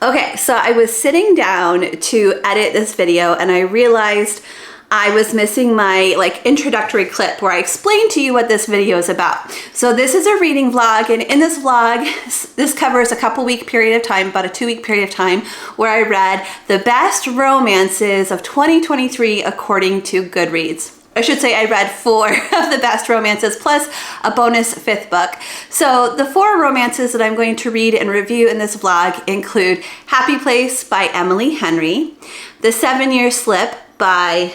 Okay, so I was sitting down to edit this video and I realized I was missing my introductory clip where I explained to you what this video is about. So this is a reading vlog, and in this vlog, this covers a couple week period of time, about a 2-week period of time, where I read the best romances of 2023 according to Goodreads. I should say I read 4 of the best romances plus a bonus 5th book. So the 4 romances that I'm going to read and review in this vlog include Happy Place by Emily Henry, The 7-Year Slip by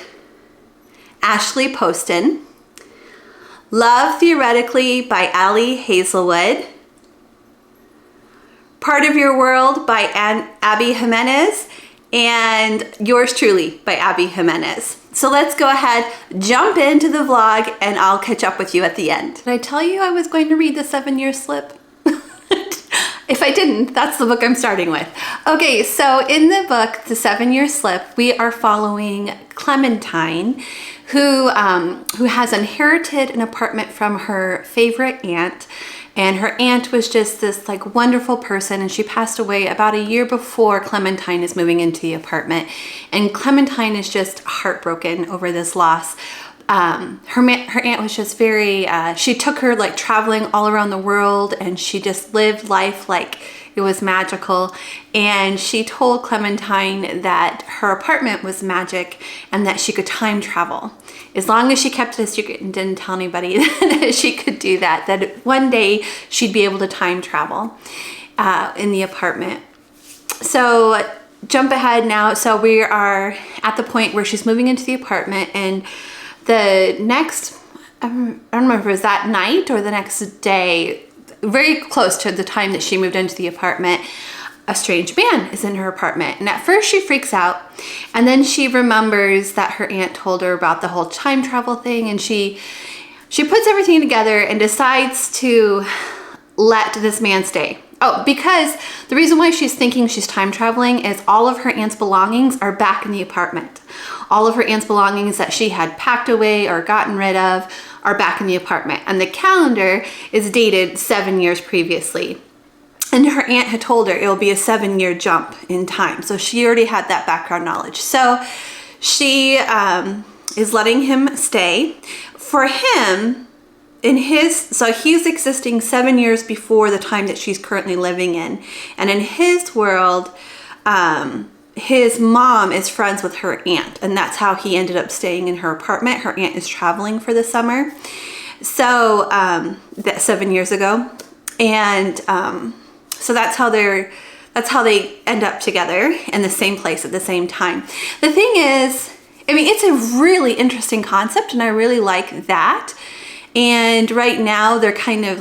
Ashley Poston, Love Theoretically by Hazelwood, Part of Your World by Abby Jimenez, and Yours Truly by Abby Jimenez. So let's go ahead, jump into the vlog, and I'll catch up with you at the end. Did I tell you I was going to read The 7-Year Slip? If I didn't, that's the book I'm starting with. Okay, so in the book, The 7-Year Slip, we are following Clementine, who has inherited an apartment from her favorite aunt. And her aunt was just this wonderful person, and she passed away about a year before Clementine is moving into the apartment. And Clementine is just heartbroken over this loss. Her aunt was just very, she took her traveling all around the world, and she just lived life like it was magical. And she told Clementine that her apartment was magic and that she could time travel. As long as she kept it a secret and didn't tell anybody that she could do that, that one day she'd be able to time travel in the apartment. So jump ahead now. So we are at the point where she's moving into the apartment, and the next, I don't remember if it was that night or the next day, very close to the time that she moved into the apartment, a strange man is in her apartment. And at first she freaks out, and then she remembers that her aunt told her about the whole time travel thing, and she puts everything together and decides to let this man stay. Oh, because the reason why she's thinking she's time traveling is all of her aunt's belongings are back in the apartment. All of her aunt's belongings that she had packed away or gotten rid of are back in the apartment. And the calendar is dated 7 years previously. And her aunt had told her it will be a 7-year jump in time. So she already had that background knowledge. So she is letting him stay. For him, so he's existing 7 years before the time that she's currently living in. And in his world, his mom is friends with her aunt, and that's how he ended up staying in her apartment. Her aunt is traveling for the summer. So that 7 years ago. And so that's how they end up together in the same place at the same time. The thing is, I mean, it's a really interesting concept, and I really like that. And right now they're kind of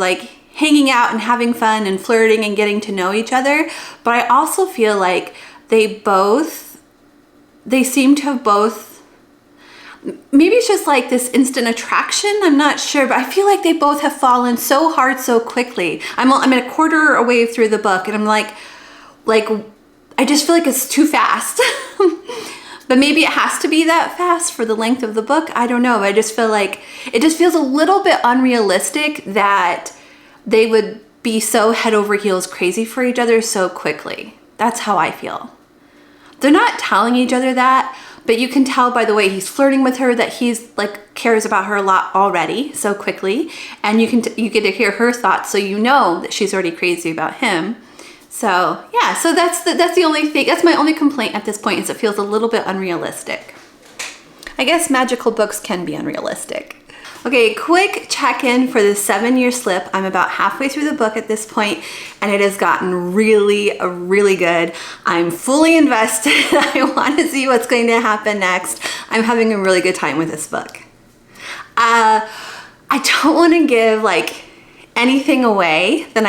hanging out and having fun and flirting and getting to know each other. But I also feel like they seem to have both, maybe it's just this instant attraction, I'm not sure, but I feel like they both have fallen so hard so quickly. I'm a quarter away through the book, and I'm I just feel like it's too fast. But maybe it has to be that fast for the length of the book. I don't know. I just feel like it just feels a little bit unrealistic that they would be so head over heels crazy for each other so quickly. That's how I feel. They're not telling each other that, but you can tell by the way he's flirting with her that he's cares about her a lot already so quickly, and you get to hear her thoughts, so you know that she's already crazy about him. So yeah, so that's the only thing. That's my only complaint at this point, is it feels a little bit unrealistic. I guess magical books can be unrealistic. Okay, quick check-in for the 7-Year Slip. I'm about halfway through the book at this point, and it has gotten really, really good. I'm fully invested. I want to see what's going to happen next. I'm having a really good time with this book. I don't want to give anything away than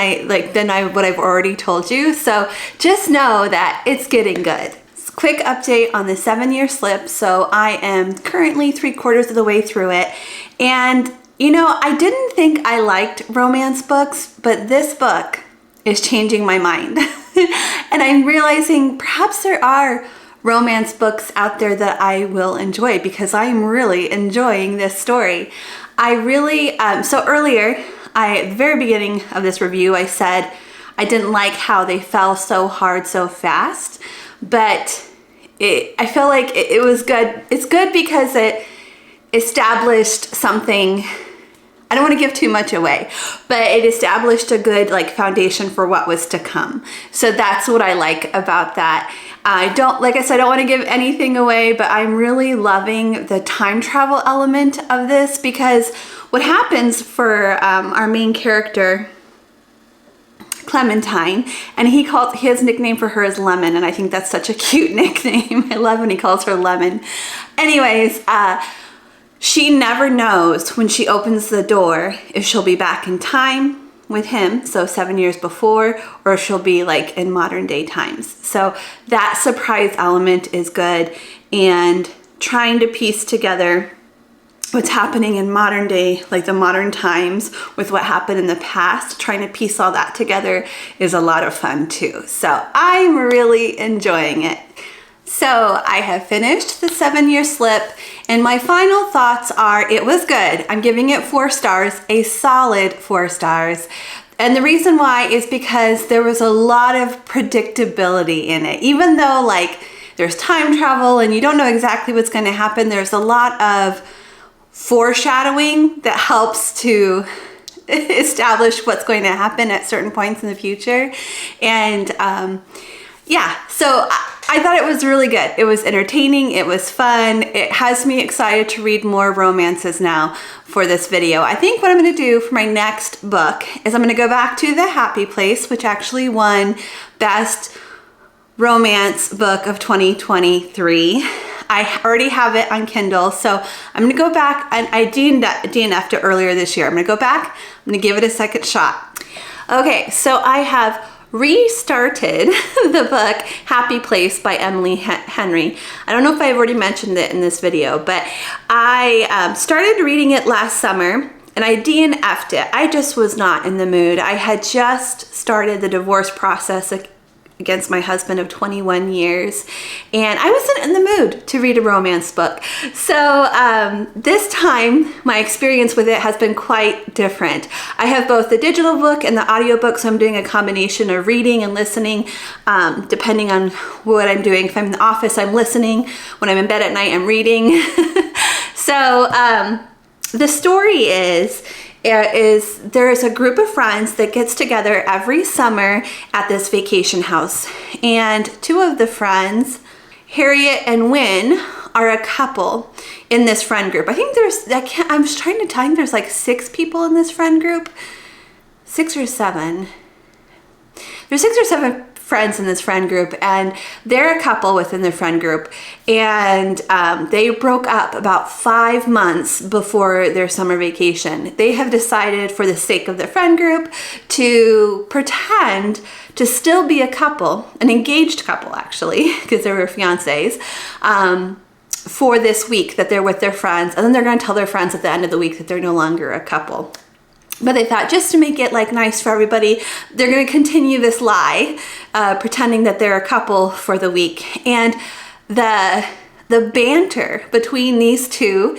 what I've already told you. So just know that it's getting good. Quick update on the 7-Year Slip. So I am currently 3/4 of the way through it. And I didn't think I liked romance books, but this book is changing my mind. And I'm realizing perhaps there are romance books out there that I will enjoy, because I am really enjoying this story. I really, so earlier, at the very beginning of this review, I said I didn't like how they fell so hard so fast, but I feel like it was good. It's good because it established something. I don't want to give too much away, but it established a good like foundation for what was to come. So that's what I like about that. Like I said, I don't want to give anything away, but I'm really loving the time travel element of this, because what happens for our main character, Clementine, and his nickname for her is Lemon, and I think that's such a cute nickname. I love when he calls her Lemon. Anyways, she never knows when she opens the door if she'll be back in time with him, so 7 years before, or if she'll be like in modern day times. So that surprise element is good, and trying to piece together what's happening in modern day, like the modern times, with what happened in the past, trying to piece all that together is a lot of fun too. So I'm really enjoying it. So I have finished the 7-Year Slip, and my final thoughts are it was good. I'm giving it 4 stars, a solid 4 stars. And the reason why is because there was a lot of predictability in it. Even though like there's time travel and you don't know exactly what's going to happen, there's a lot of foreshadowing that helps to establish what's going to happen at certain points in the future. And yeah, so I thought it was really good. It was entertaining, it was fun. It has me excited to read more romances now for this video. I think what I'm gonna do for my next book is I'm gonna go back to The Happy Place, which actually won Best Romance Book of 2023. I already have it on Kindle, so I'm gonna go back, and I DNF'd it earlier this year. I'm gonna go back, I'm gonna give it a second shot. Okay, so I have restarted the book Happy Place by Emily Henry. I don't know if I've already mentioned it in this video, but I started reading it last summer and I DNF'd it. I just was not in the mood. I had just started the divorce process against my husband of 21 years, and I wasn't in the mood to read a romance book. So this time my experience with it has been quite different. I have both the digital book and the audiobook, so I'm doing a combination of reading and listening, depending on what I'm doing. If I'm in the office, I'm listening. When I'm in bed at night, I'm reading. So the story is there is a group of friends that gets together every summer at this vacation house. And 2 of the friends, Harriet and Wynne, are a couple in this friend group. I think I'm just trying to tell you, there's like 6 people in this friend group. 6 or 7. There's 6 or 7 friends in this friend group, and they're a couple within the friend group, and they broke up about 5 months before their summer vacation. They have decided, for the sake of the friend group, to pretend to still be a couple, an engaged couple actually, because they were fiancés, for this week that they're with their friends, and then they're going to tell their friends at the end of the week that they're no longer a couple. But they thought, just to make it like nice for everybody, they're going to continue this lie, pretending that they're a couple for the week. And the banter between these 2,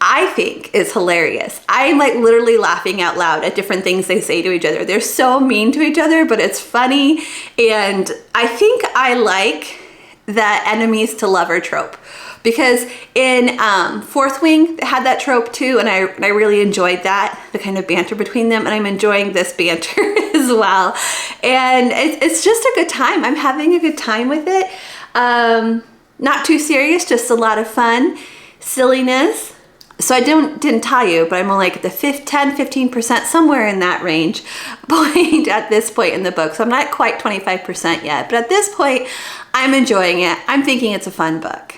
I think, is hilarious. I'm like literally laughing out loud at different things they say to each other. They're so mean to each other, but it's funny. And I think I like the enemies to lover trope, because in Fourth Wing they had that trope too, and I really enjoyed that, the kind of banter between them, and I'm enjoying this banter as well. And it's just a good time. I'm having a good time with it. Not too serious, just a lot of fun, silliness. So I didn't tell you, but I'm only like at the 10-15%, somewhere in that range point at this point in the book. So I'm not quite 25% yet, but at this point I'm enjoying it. I'm thinking it's a fun book.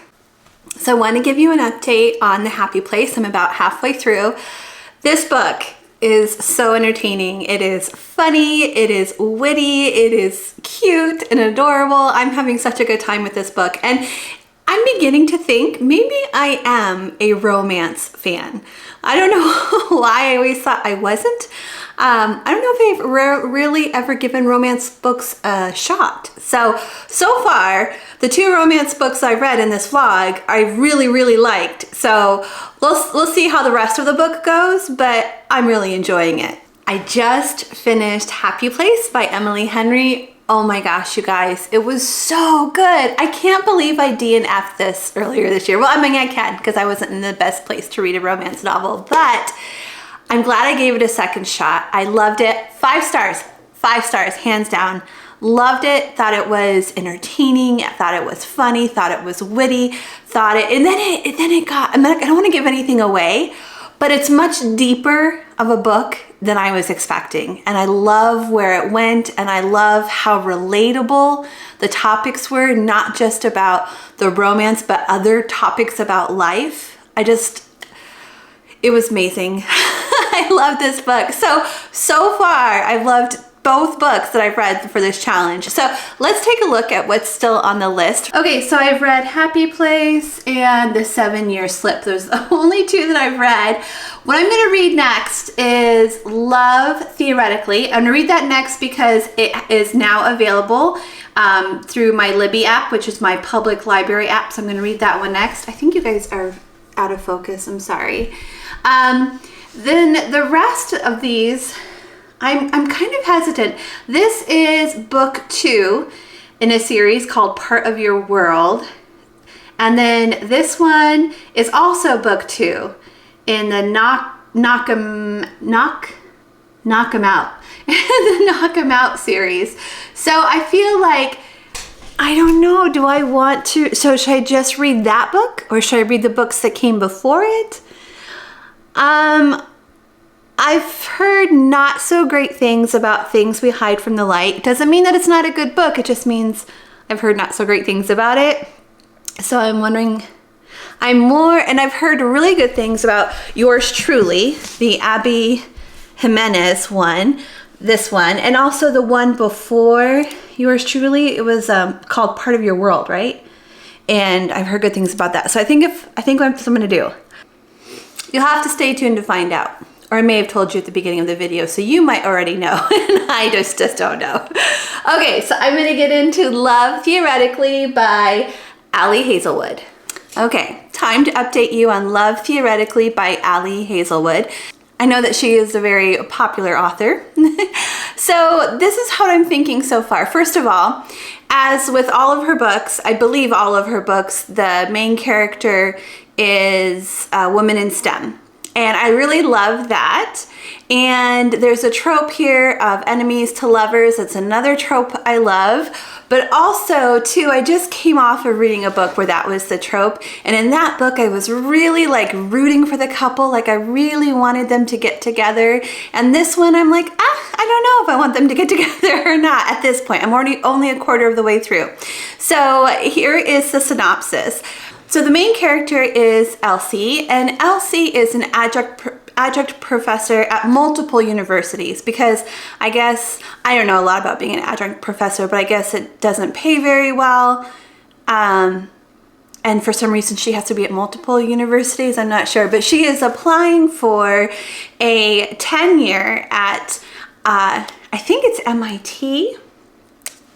So I want to give you an update on The Happy Place. I'm about halfway through. This book is so entertaining. It is funny, it is witty, it is cute and adorable. I'm having such a good time with this book, and I'm beginning to think maybe I am a romance fan. I don't know why I always thought I wasn't. I don't know if I've really ever given romance books a shot. So far, the 2 romance books I've read in this vlog, I really, really liked. So we'll see how the rest of the book goes, but I'm really enjoying it. I just finished Happy Place by Emily Henry. Oh my gosh, you guys, it was so good. I can't believe I DNF'd this earlier this year. Well, I mean, I can because I wasn't in the best place to read a romance novel, but I'm glad I gave it a second shot. I loved it. 5 stars, hands down. Loved it, thought it was entertaining, thought it was funny, thought it was witty, and then it got, I don't want to give anything away, but it's much deeper of a book than I was expecting. And I love where it went, and I love how relatable the topics were, not just about the romance, but other topics about life. It was amazing. I love this book. So far, I've loved both books that I've read for this challenge. So let's take a look at what's still on the list. Okay, so I've read Happy Place and the 7-Year Slip. Those are the only 2 that I've read. What I'm gonna read next is Love Theoretically. I'm gonna read that next because it is now available through my Libby app, which is my public library app. So I'm gonna read that one next. I think you guys are out of focus, I'm sorry. Then the rest of these, I'm kind of hesitant. This is book 2 in a series called Part of Your World. And then this one is also book 2 in the Knock 'em Out, the Knock 'em Out series. So I feel like, I don't know, do I want to, so should I just read that book or should I read the books that came before it? I've heard not so great things about Things We Hide from the Light. Doesn't mean that it's not a good book. It just means I've heard not so great things about it. So I'm wondering, and I've heard really good things about Yours Truly, the Abby Jimenez one, this one, and also the one before Yours Truly. It was called Part of Your World, right? And I've heard good things about that. So I think that's what I'm gonna do. You'll have to stay tuned to find out. Or I may have told you at the beginning of the video, so you might already know, and I just don't know. Okay, so I'm gonna get into Love Theoretically by Ali Hazelwood. Okay, time to update you on Love Theoretically by Ali Hazelwood. I know that she is a very popular author. So this is how I'm thinking so far. First of all, as with all of her books, I believe all of her books, the main character is a woman in STEM. And I really love that. And there's a trope here of enemies to lovers. It's another trope I love. But also, too, I just came off of reading a book where that was the trope. And in that book, I was really like rooting for the couple. Like I really wanted them to get together. And this one, I'm like, I don't know if I want them to get together or not at this point. I'm already only a quarter of the way through. So here is the synopsis. So the main character is Elsie, and Elsie is an adjunct professor at multiple universities because I don't know a lot about being an adjunct professor, but I guess it doesn't pay very well. And for some reason she has to be at multiple universities, I'm not sure, but she is applying for a tenure at, I think it's MIT.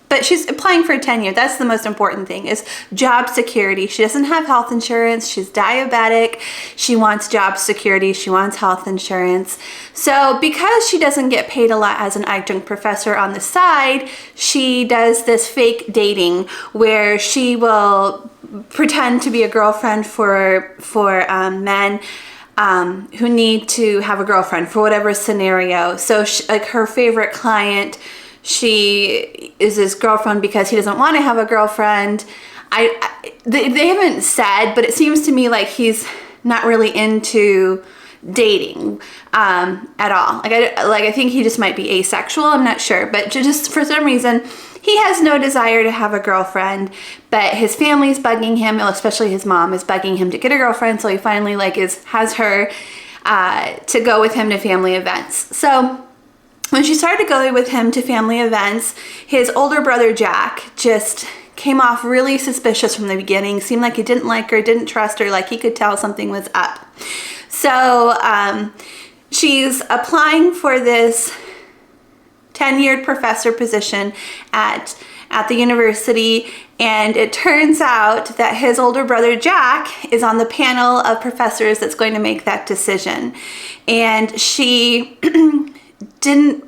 But she's applying for a tenure. That's the most important thing, is job security. She doesn't have health insurance. She's diabetic. She wants job security. She wants health insurance. So because she doesn't get paid a lot as an adjunct professor on the side, she does this fake dating where she will pretend to be a girlfriend for men who need to have a girlfriend for whatever scenario. So like her favorite client, she is his girlfriend because he doesn't want to have a girlfriend. They haven't said, but it seems to me like he's not really into dating at all. I think he just might be asexual. I'm not sure, but just for some reason he has no desire to have a girlfriend. But his family's bugging him, especially his mom is bugging him to get a girlfriend. So he finally has her to go with him to family events. So when she started to go with him to family events, his older brother Jack just came off really suspicious from the beginning. Seemed like he didn't like her, didn't trust her, like he could tell something was up. So she's applying for this tenured professor position at the university, and it turns out that his older brother Jack is on the panel of professors that's going to make that decision. And she didn't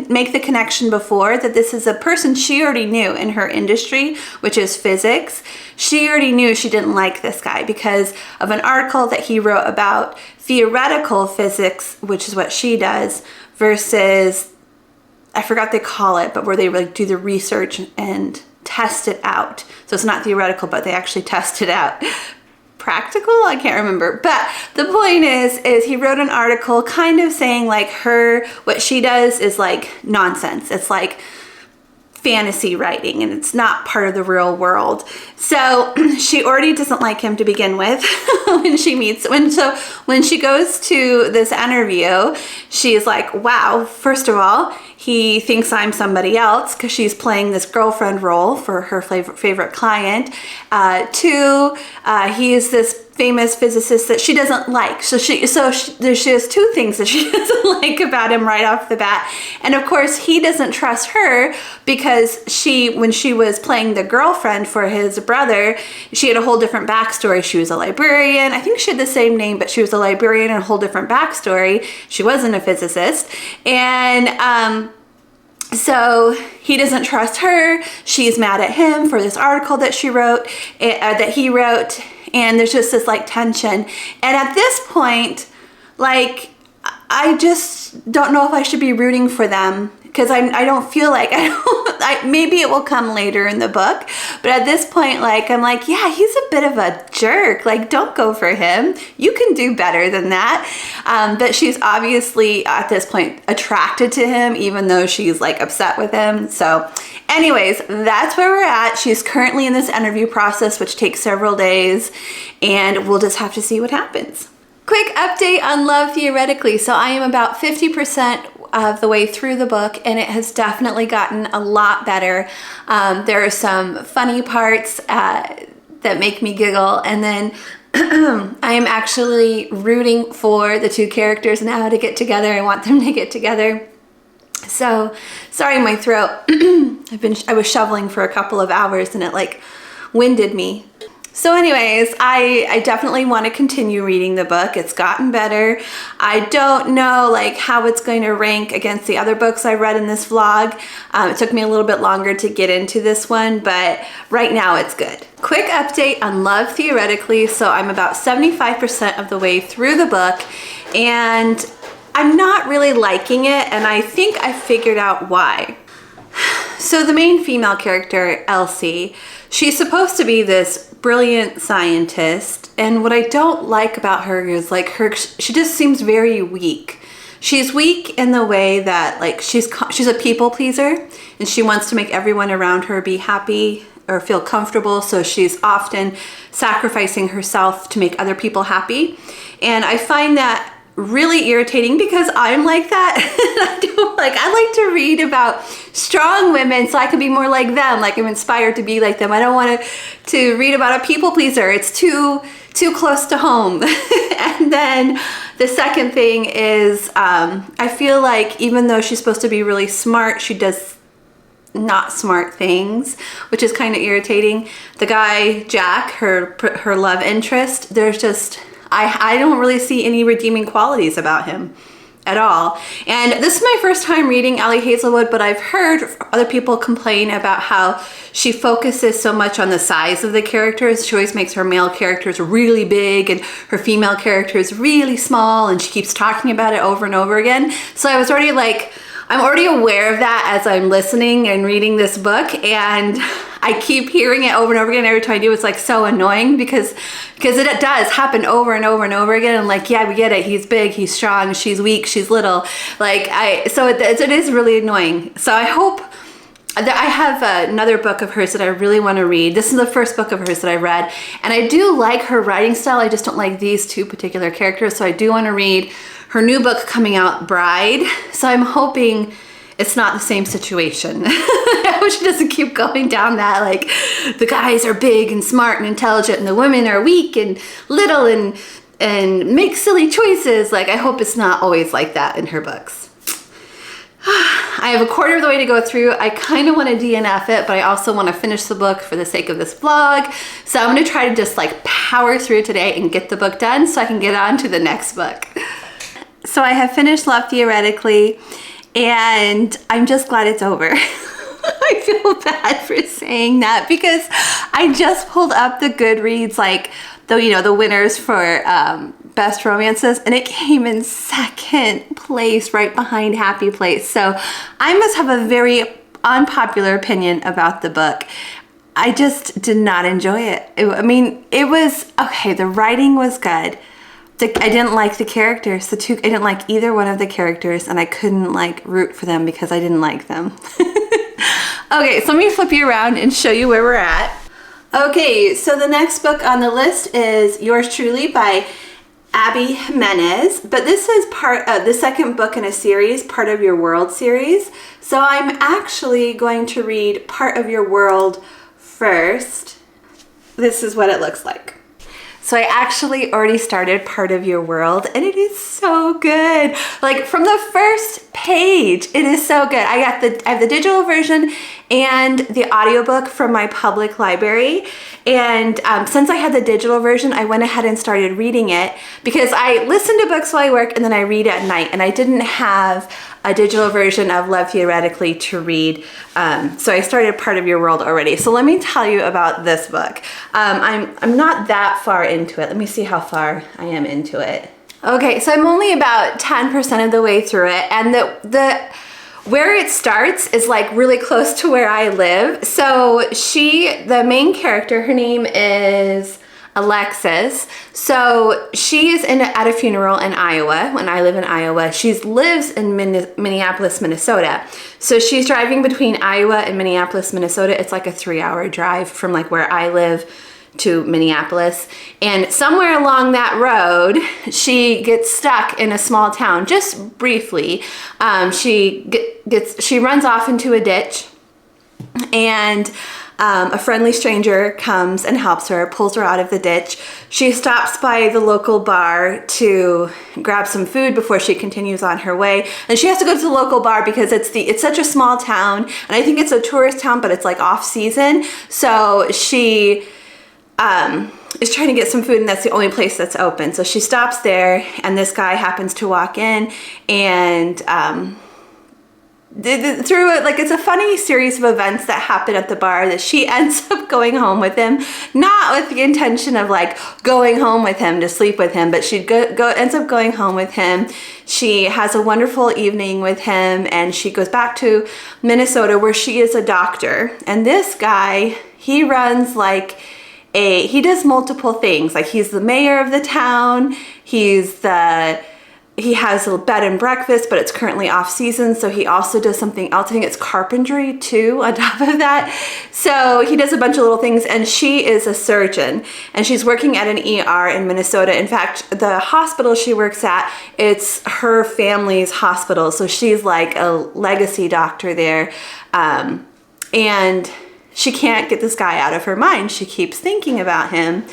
make the connection before that this is a person she already knew in her industry, which is physics. She already knew she didn't like this guy because of an article that he wrote about theoretical physics, which is what she does, versus, I forgot they call it, but where they like do the research and test it out. So it's not theoretical, but they actually test it out. Practical? I can't remember. But the point is he wrote an article kind of saying like what she does is like nonsense. It's like fantasy writing and it's not part of the real world. So she already doesn't like him to begin with when she goes to this interview, she's like, wow, first of all, he thinks I'm somebody else because she's playing this girlfriend role for her favorite client. Two, he is this famous physicist that she doesn't like. So she has two things that she doesn't like about him right off the bat. And of course, he doesn't trust her because when she was playing the girlfriend for his brother, she had a whole different backstory. She was a librarian. I think she had the same name, but she was a librarian and a whole different backstory. She wasn't a physicist. And so he doesn't trust her. She's mad at him for this article that he wrote. And there's just this like tension. And at this point, like, I just don't know if I should be rooting for them because I don't feel like maybe it will come later in the book. But at this point, like, I'm like, yeah, he's a bit of a jerk. Like, don't go for him. You can do better than that. But she's obviously at this point attracted to him, even though she's like upset with him. So anyways, that's where we're at. She's currently in this interview process, which takes several days, and we'll just have to see what happens. Quick update on Love Theoretically. So I am about 50% of the way through the book, and it has definitely gotten a lot better. There are some funny parts that make me giggle, and then I am actually rooting for the two characters now to get together. I want them to get together. So, sorry my throat. I was shoveling for a couple of hours and it like winded me. So anyways, I definitely want to continue reading the book. It's gotten better. I don't know like how it's going to rank against the other books I read in this vlog. It took me a little bit longer to get into this one, but right now it's good. Quick update on Love Theoretically. So I'm about 75% of the way through the book, and I'm not really liking it, and I think I figured out why. So the main female character, Elsie, she's supposed to be this brilliant scientist, and what I don't like about her is like she just seems very weak. She's weak in the way that like she's a people pleaser, and she wants to make everyone around her be happy or feel comfortable, so she's often sacrificing herself to make other people happy. And I find that really irritating because I'm like that. I like to read about strong women so I can be more like them. Like I'm inspired to be like them. I don't want to read about a people pleaser. It's too close to home. And then the second thing is I feel like even though she's supposed to be really smart, she does not smart things, which is kind of irritating. The guy, Jack, her love interest, there's just I don't really see any redeeming qualities about him at all. And this is my first time reading Ali Hazelwood, but I've heard other people complain about how she focuses so much on the size of the characters. She always makes her male characters really big and her female characters really small, and she keeps talking about it over and over again. So I was already like, I'm already aware of that as I'm listening and reading this book, and I keep hearing it over and over again. Every time I do, it's like so annoying because it does happen over and over and over again. And like, yeah, we get it. He's big, he's strong, she's weak, she's little. So it is really annoying. So I hope that I have another book of hers that I really want to read. This is the first book of hers that I read, and I do like her writing style. I just don't like these two particular characters. So I do want to read her new book coming out, Bride. So I'm hoping it's not the same situation. I hope she doesn't keep going down that, like, the guys are big and smart and intelligent and the women are weak and little and make silly choices. Like, I hope it's not always like that in her books. I have a quarter of the way to go through. I kind of want to DNF it, but I also want to finish the book for the sake of this vlog. So I'm going to try to just like power through today and get the book done so I can get on to the next book. So I have finished Love Theoretically, and I'm just glad it's over. I feel bad for saying that because I just pulled up the Goodreads, like the winners for best romances, and it came in second place, right behind Happy Place. So I must have a very unpopular opinion about the book. I just did not enjoy it. It was okay. The writing was good. I didn't like the characters. I didn't like either one of the characters, and I couldn't root for them because I didn't like them. Okay, so let me flip you around and show you where we're at. Okay, so the next book on the list is Yours Truly by Abby Jimenez, but this is part of the second book in a series, Part of Your World series. So I'm actually going to read Part of Your World first. This is what it looks like. So I actually already started Part of Your World, and it is so good. Like from the first page, it is so good. I have the digital version and the audiobook from my public library. And since I had the digital version, I went ahead and started reading it because I listen to books while I work and then I read at night, and I didn't have a digital version of Love Theoretically to read. So I started Part of Your World already. So let me tell you about this book. I'm not that far into it. Let me see how far I am into it. Okay, so I'm only about 10% of the way through it, and where it starts is like really close to where I live. So the main character, her name is Alexis. So she is at a funeral in Iowa. When I live in Iowa, she lives in Minneapolis, Minnesota. So she's driving between Iowa and Minneapolis, Minnesota. It's like a 3-hour drive from like where I live to Minneapolis. And somewhere along that road, she gets stuck in a small town, just briefly. She runs off into a ditch, and a friendly stranger comes and helps her, pulls her out of the ditch. She stops by the local bar to grab some food before she continues on her way. And she has to go to the local bar because it's such a small town, and I think it's a tourist town, but it's like off season. So she is trying to get some food, and that's the only place that's open. So she stops there, and this guy happens to walk in, and through it, like, it's a funny series of events that happen at the bar that she ends up going home with him, not with the intention of like going home with him to sleep with him, but she ends up going home with him. She has a wonderful evening with him, and she goes back to Minnesota where she is a doctor. And this guy, he runs like he does multiple things. Like, he's the mayor of the town. He has a bed and breakfast, but it's currently off season. So he also does something else. I think it's carpentry too on top of that. So he does a bunch of little things, and she is a surgeon, and she's working at an ER in Minnesota. In fact, the hospital she works at, it's her family's hospital. So she's like a legacy doctor there. And she can't get this guy out of her mind. She keeps thinking about him.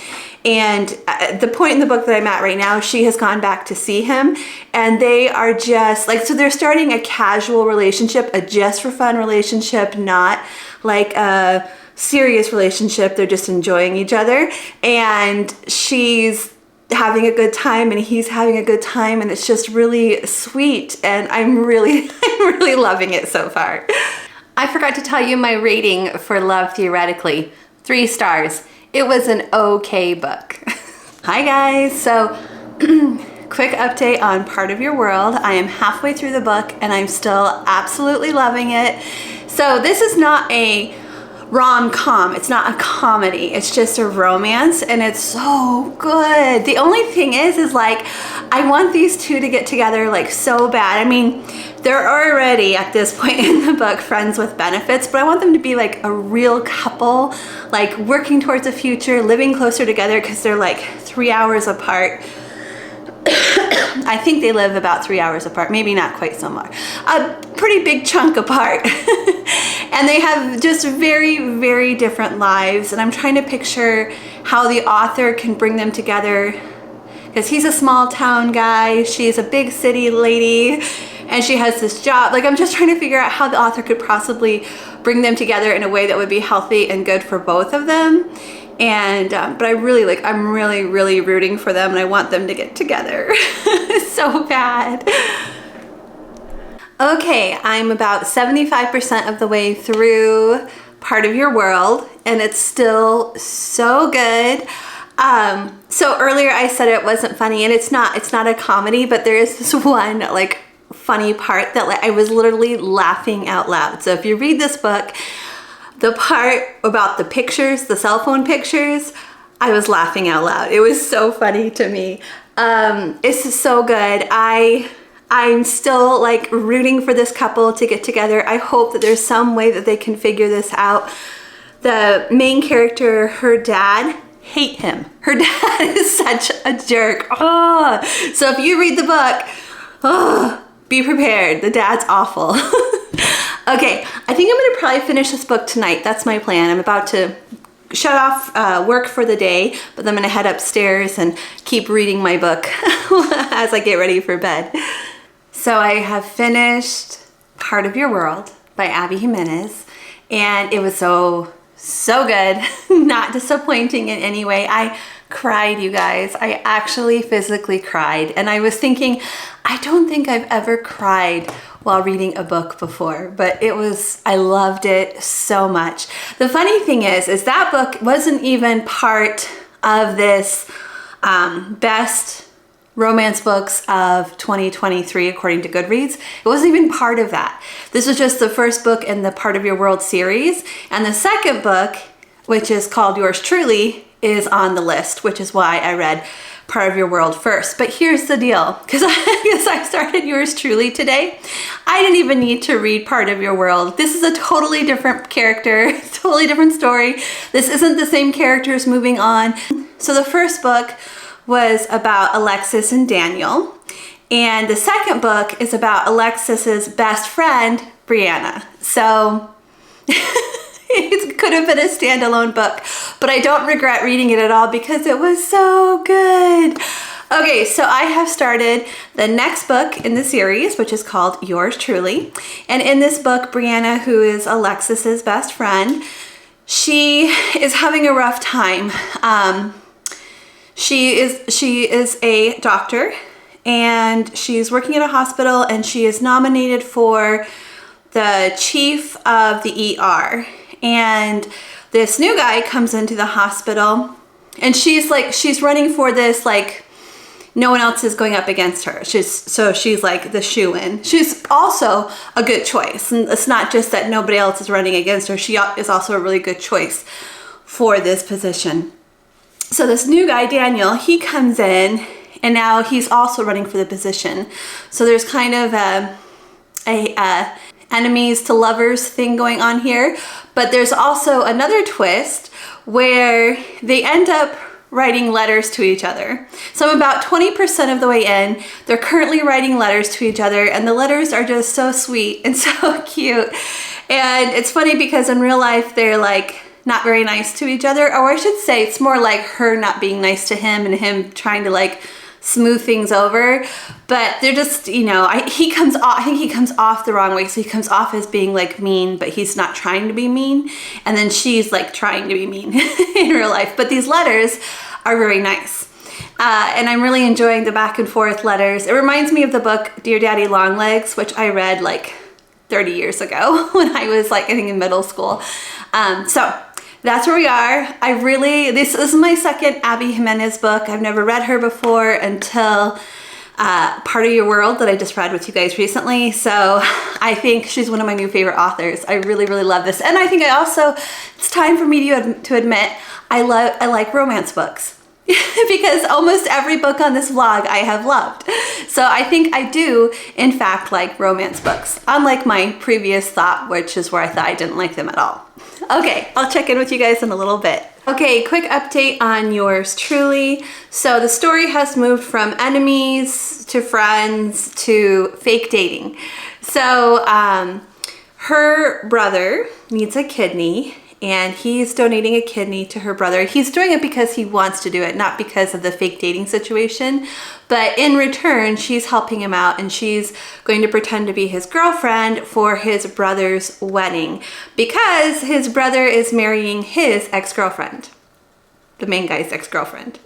And at the point in the book that I'm at right now, she has gone back to see him, and they are just like, so they're starting a casual relationship, a just for fun relationship, not like a serious relationship. They're just enjoying each other, and she's having a good time and he's having a good time, and it's just really sweet, and I'm really loving it so far. I forgot to tell you my rating for Love Theoretically. 3 stars. It was an okay book. Hi guys, so quick update on Part of Your World. I am halfway through the book and I'm still absolutely loving it. So this is not a rom-com, it's not a comedy, it's just a romance, and it's so good. The only thing is like, I want these two to get together like so bad. I mean, they're already at this point in the book friends with benefits, but I want them to be like a real couple, like working towards a future, living closer together, because they're like 3 hours apart. I think they live about 3 hours apart, maybe not quite so much. A pretty big chunk apart. And they have just very, very different lives. And I'm trying to picture how the author can bring them together, because he's a small town guy, she's a big city lady, and she has this job. Like, I'm just trying to figure out how the author could possibly bring them together in a way that would be healthy and good for both of them. And but I'm really rooting for them, and I want them to get together so bad. Okay, I'm about 75% of the way through Part of Your World, and it's still so good. So earlier I said it wasn't funny, and it's not a comedy, but there is this one like funny part that I was literally laughing out loud. So if you read this book, the part about the pictures, the cell phone pictures, I was laughing out loud. It was so funny to me. It's just so good. I'm still like rooting for this couple to get together. I hope that there's some way that they can figure this out. The main character, her dad, hate him. Her dad is such a jerk. Oh, so if you read the book, oh, be prepared. The dad's awful. Okay, I think I'm gonna probably finish this book tonight. That's my plan. I'm about to shut off work for the day, but then I'm gonna head upstairs and keep reading my book as I get ready for bed. So I have finished Part of Your World by Abby Jimenez, and it was so good. Not disappointing in any way. I cried, you guys. I actually physically cried, and I was thinking, I don't think I've ever cried while reading a book before, but I loved it so much. The funny thing is that book wasn't even part of this best romance books of 2023 according to Goodreads. It wasn't even part of that. This was just the first book in the Part of Your World series, and the second book, which is called Yours Truly, is on the list, which is why I read Part of Your World first. But here's the deal, because I started Yours Truly today, I didn't even need to read Part of Your World. This is a totally different character, totally different story. This isn't the same characters moving on. So the first book was about Alexis and Daniel, and the second book is about Alexis's best friend, Brianna. So it could have been a standalone book, but I don't regret reading it at all because it was so good. Okay, so I have started the next book in the series, which is called Yours Truly. And in this book, Brianna, who is Alexis's best friend, she is having a rough time. She is a doctor, and she's working at a hospital, and she is nominated for the chief of the ER. And this new guy comes into the hospital, and she's running for this, like, no one else is going up against her. She's like the shoo-in. She's also a good choice. And it's not just that nobody else is running against her. She is also a really good choice for this position. So this new guy, Daniel, he comes in, and now he's also running for the position. So there's kind of a enemies to lovers thing going on here. But there's also another twist where they end up writing letters to each other. So I'm about 20% of the way in. They're currently writing letters to each other, and the letters are just so sweet and so cute. And it's funny because in real life, they're like not very nice to each other, or I should say it's more like her not being nice to him and him trying to like smooth things over. But they're just, you know, I think he comes off the wrong way. So he comes off as being like mean, but he's not trying to be mean. And then she's like trying to be mean in real life. But these letters are very nice. And I'm really enjoying the back and forth letters. It reminds me of the book Dear Daddy Longlegs, which I read like 30 years ago when I was like, I think in middle school. So that's where we are. This is my second Abby Jimenez book. I've never read her before until Part of Your World that I just read with you guys recently. So I think she's one of my new favorite authors. I really, really love this. And I think it's time for me to admit, I like romance books. Because almost every book on this vlog I have loved. So I think I do, in fact, like romance books. Unlike my previous thought, which is where I thought I didn't like them at all. Okay, I'll check in with you guys in a little bit. Okay, quick update on Yours Truly. So the story has moved from enemies to friends to fake dating. So her brother needs a kidney, and he's donating a kidney to her brother. He's doing it because he wants to do it, not because of the fake dating situation. But in return, she's helping him out, and she's going to pretend to be his girlfriend for his brother's wedding because his brother is marrying his ex-girlfriend. the main guy's ex-girlfriend.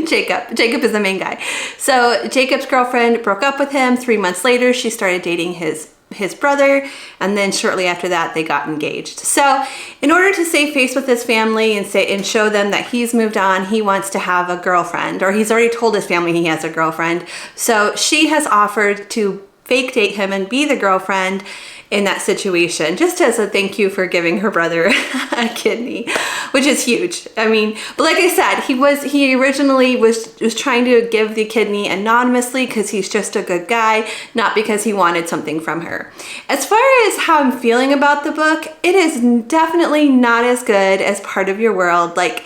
Jacob is the main guy. So Jacob's girlfriend broke up with him. 3 months later, she started dating his brother, and then shortly after that they got engaged. So in order to save face with his family and show them that he's moved on, he wants to have a girlfriend, or he's already told his family he has a girlfriend. So she has offered to fake date him and be the girlfriend in that situation, just as a thank you for giving her brother a kidney, which is huge. I mean, but like I said, he originally was trying to give the kidney anonymously because he's just a good guy, not because he wanted something from her. As far as how I'm feeling about the book, it is definitely not as good as Part of Your World. Like,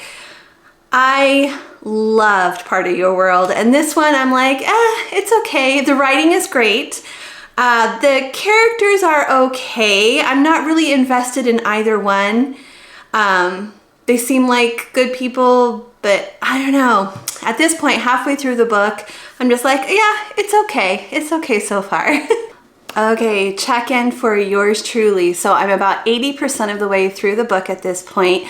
I loved Part of Your World, and this one I'm like, it's okay. The writing is great. The characters are okay. I'm not really invested in either one. They seem like good people, but I don't know. At this point, halfway through the book, I'm just like, yeah, it's okay. It's okay so far. Okay, check in for yours truly. So I'm about 80% of the way through the book at this point.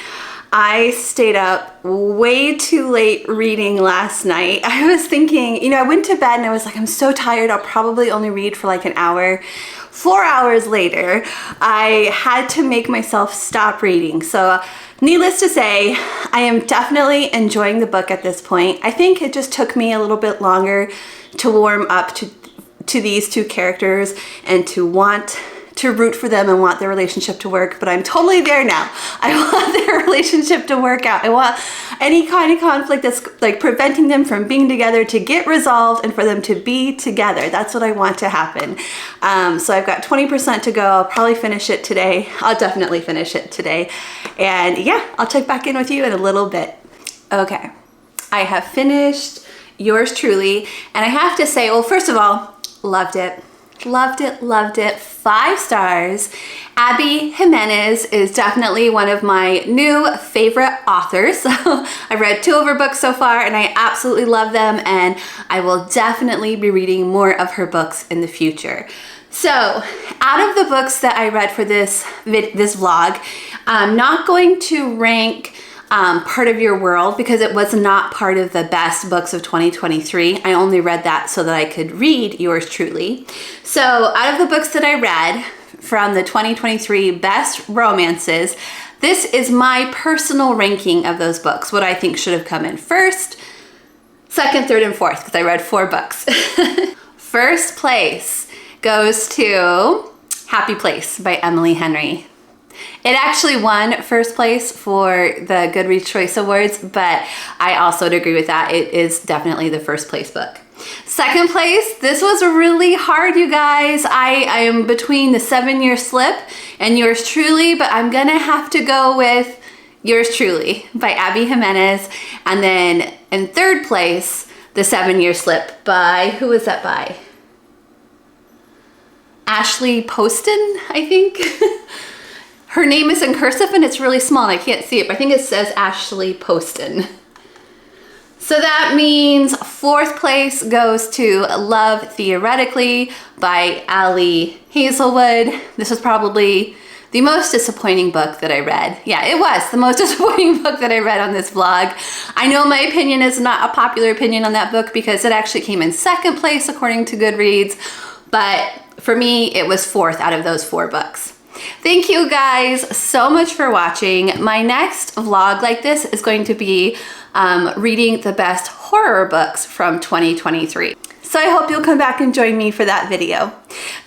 I stayed up way too late reading last night. I was thinking, I went to bed and I was like, I'm so tired, I'll probably only read for like an hour. 4 hours later, I had to make myself stop reading. So needless to say, I am definitely enjoying the book at this point. I think it just took me a little bit longer to warm up to these two characters and to want to root for them and want their relationship to work, but I'm totally there now. I want their relationship to work out. I want any kind of conflict that's like preventing them from being together to get resolved and for them to be together. That's what I want to happen. So I've got 20% to go. I'll probably finish it today. I'll definitely finish it today. And yeah, I'll check back in with you in a little bit. Okay, I have finished yours truly. And I have to say, well, first of all, loved it. Loved it, loved it. 5 stars. Abby Jimenez is definitely one of my new favorite authors. I've read 2 of her books so far and I absolutely love them, and I will definitely be reading more of her books in the future. So out of the books that I read for this vlog, I'm not going to rank Part of Your World because it was not part of the best books of 2023. I only read that so that I could read yours truly. So out of the books that I read from the 2023 best romances, this is my personal ranking of those books, what I think should have come in first, second, third, and fourth, because I read 4 books. First place goes to Happy Place by Emily Henry. It actually won first place for the Goodreads Choice Awards, but I also would agree with that. It is definitely the first place book. Second place, this was really hard, you guys. I am between the 7-Year Slip and yours truly, but I'm gonna have to go with yours truly by Abby Jimenez. And then in third place, the 7-Year Slip by, who was that by? Ashley Poston, I think. Her name is in cursive and it's really small and I can't see it, but I think it says Ashley Poston. So that means fourth place goes to Love Theoretically by Hazelwood. This was probably the most disappointing book that I read. Yeah, it was the most disappointing book that I read on this vlog. I know my opinion is not a popular opinion on that book because it actually came in second place according to Goodreads, but for me, it was 4th out of those 4 books. Thank you guys so much for watching. My next vlog like this is going to be reading the best horror books from 2023. So I hope you'll come back and join me for that video.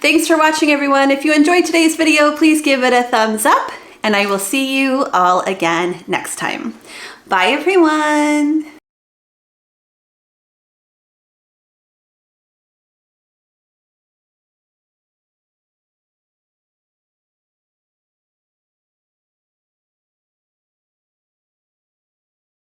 Thanks for watching, everyone. If you enjoyed today's video, please give it a thumbs up, and I will see you all again next time. Bye, everyone.